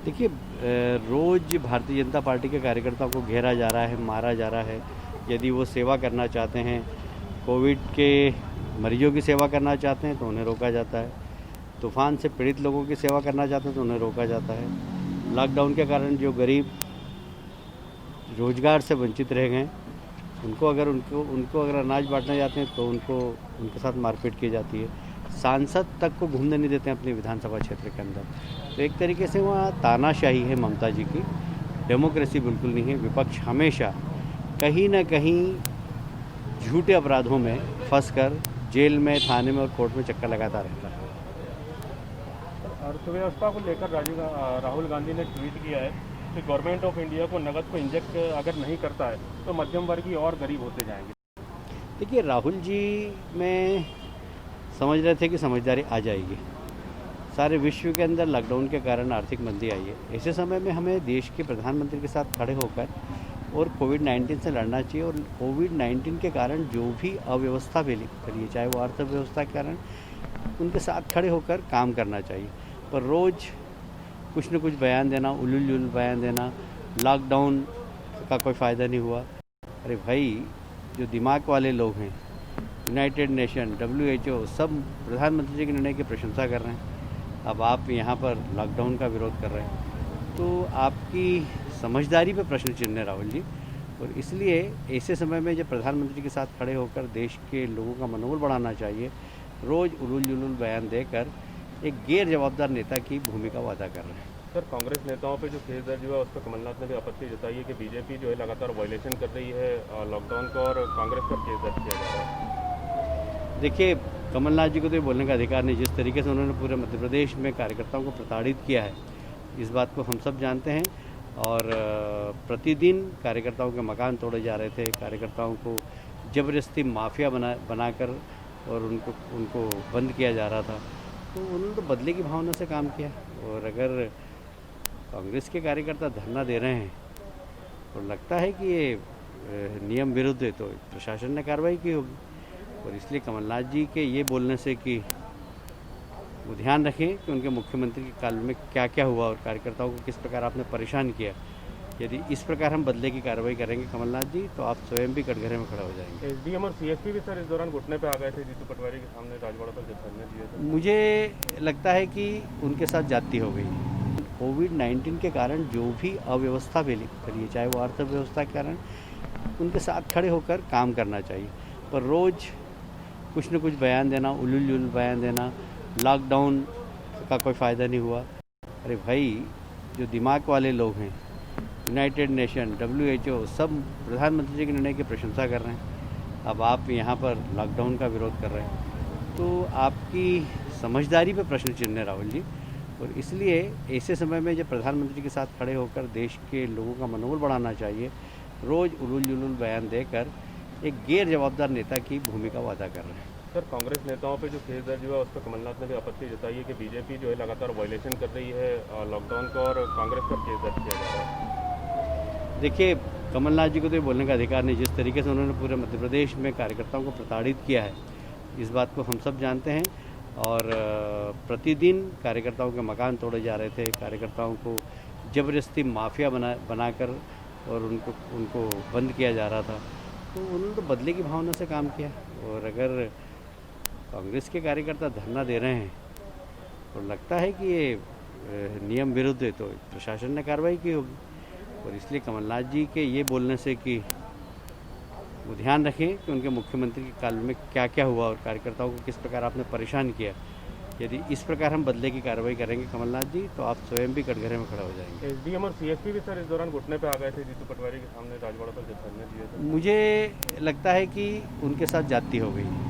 देखिए रोज़ भारतीय जनता पार्टी के कार्यकर्ताओं को घेरा जा रहा है, मारा जा रहा है। यदि वो सेवा करना चाहते हैं, कोविड के मरीजों की सेवा करना चाहते हैं तो उन्हें रोका जाता है। तूफ़ान से पीड़ित लोगों की सेवा करना चाहते हैं तो उन्हें रोका जाता है। लॉकडाउन के कारण जो गरीब रोज़गार से वंचित रह गए, उनको अगर अनाज बांटने जाते हैं तो उनके साथ मारपीट की जाती है। सांसद तक को घूमने नहीं देते हैं अपने विधानसभा क्षेत्र के अंदर। तो एक तरीके से वहाँ तानाशाही है ममता जी की, डेमोक्रेसी बिल्कुल नहीं है। विपक्ष हमेशा कहीं ना कहीं झूठे अपराधों में फंसकर जेल में, थाने में और कोर्ट में चक्कर लगाता रहता है। अर्थव्यवस्था को लेकर राहुल गांधी ने ट्वीट किया है कि गवर्नमेंट ऑफ इंडिया को नकद को इंजेक्ट अगर नहीं करता है तो मध्यम वर्गीय और गरीब होते जाएंगे। देखिए राहुल जी में समझ रहे थे कि समझदारी आ जाएगी। सारे विश्व के अंदर लॉकडाउन के कारण आर्थिक मंदी आई है। ऐसे समय में हमें देश के प्रधानमंत्री के साथ खड़े होकर और कोविड-19 से लड़ना चाहिए। और कोविड-19 के कारण जो भी अव्यवस्था फैली, चाहे वो अर्थव्यवस्था के कारण, उनके साथ खड़े होकर काम करना चाहिए। पर रोज़ कुछ न कुछ बयान देना, उलूल बयान देना, लॉकडाउन का कोई फ़ायदा नहीं हुआ। अरे भाई, जो दिमाग वाले लोग हैं, यूनाइटेड नेशन, WHO, सब प्रधानमंत्री जी के निर्णय की प्रशंसा कर रहे हैं। अब आप यहाँ पर लॉकडाउन का विरोध कर रहे हैं, तो आपकी समझदारी पे प्रश्न चिन्ह है राहुल जी। और इसलिए ऐसे समय में जब प्रधानमंत्री के साथ खड़े होकर देश के लोगों का मनोबल बढ़ाना चाहिए, रोज़ उलूल बयान देकर एक गैर जवाबदार नेता की भूमिका वो अदा कर रहे हैं। सर, कांग्रेस नेताओं पे जो केस दर्ज हुआ उस पर कमलनाथ ने भी आपत्ति जताई है कि बीजेपी जो है लगातार वायलेशन कर रही है लॉकडाउन का, और कांग्रेस पर केस दर्ज किया जा रहा है। देखिए, कमलनाथ जी को तो ये बोलने का अधिकार नहीं। जिस तरीके से उन्होंने पूरे मध्य प्रदेश में कार्यकर्ताओं को प्रताड़ित किया है, इस बात को हम सब जानते हैं। और प्रतिदिन कार्यकर्ताओं के मकान तोड़े जा रहे थे, कार्यकर्ताओं को ज़बरदस्ती माफिया बनाकर और उनको बंद किया जा रहा था। तो उन्होंने तो बदले की भावना से काम किया। और अगर कांग्रेस के कार्यकर्ता धरना दे रहे हैं और लगता है कि ये नियम विरुद्ध है, तो प्रशासन ने कार्रवाई की होगी। और इसलिए कमलनाथ जी के ये बोलने से कि वो ध्यान रखें कि उनके मुख्यमंत्री के काल में क्या क्या हुआ और कार्यकर्ताओं को किस प्रकार आपने परेशान किया। यदि इस प्रकार हम बदले की कार्रवाई करेंगे कमलनाथ जी, तो आप स्वयं भी कटघरे में खड़ा हो जाएंगे। एसडीएम और सीएसपी भी सर इस दौरान घुटने पे आ गए थे जीतू पटवारी के सामने राजवाड़ा पर जब धरने दिए थे। मुझे लगता है कि उनके साथ जाती हो गई। कोविड-19 के कारण जो भी अव्यवस्था फैली, चाहे वो अर्थव्यवस्था के कारण, उनके साथ खड़े होकर काम करना चाहिए। पर रोज़ कुछ न कुछ बयान देना, उलूल बयान देना, लॉकडाउन का कोई फ़ायदा नहीं हुआ। अरे भाई, जो दिमाग वाले लोग हैं, यूनाइटेड नेशन, WHO, सब प्रधानमंत्री जी के निर्णय की प्रशंसा कर रहे हैं। अब आप यहाँ पर लॉकडाउन का विरोध कर रहे हैं, तो आपकी समझदारी पे प्रश्न चिन्ह है राहुल जी। और इसलिए ऐसे समय में जब प्रधानमंत्री के साथ खड़े होकर देश के लोगों का मनोबल बढ़ाना चाहिए, रोज़ उलूल बयान देकर एक गैर जवाबदार नेता की भूमिका वो अदा कर रहे हैं। सर, कांग्रेस नेताओं पे जो केस दर्ज हुआ उस पर कमलनाथ ने भी आपत्ति जताई है कि बीजेपी जो है लगातार वायलेशन कर रही है लॉकडाउन का, और कांग्रेस पर केस दर्ज किया जा रहा है। देखिए, कमलनाथ जी को तो ये बोलने का अधिकार नहीं। जिस तरीके से उन्होंने पूरे मध्य प्रदेश में कार्यकर्ताओं को प्रताड़ित किया है, इस बात को हम सब जानते हैं। और प्रतिदिन कार्यकर्ताओं के मकान तोड़े जा रहे थे, कार्यकर्ताओं को ज़बरदस्ती माफिया बनाकर और उनको बंद किया जा रहा था। तो उन्होंने तो बदले की भावना से काम किया। और अगर कांग्रेस के कार्यकर्ता धरना दे रहे हैं और लगता है कि ये नियम विरुद्ध है, तो प्रशासन ने कार्रवाई की होगी। और इसलिए कमलनाथ जी के ये बोलने से कि वो ध्यान रखें कि उनके मुख्यमंत्री के काल में क्या क्या हुआ और कार्यकर्ताओं को किस प्रकार आपने परेशान किया। यदि इस प्रकार हम बदले की कार्रवाई करेंगे कमलनाथ जी, तो आप स्वयं भी कटघरे में खड़ा हो जाएंगे। एसडीएम और सीएसपी भी सर इस दौरान घुटने पे आ गए थे जीतू पटवारी के सामने राजवाड़ा पर जब धरने दिए थे। मुझे लगता है कि उनके साथ जाती हो गई।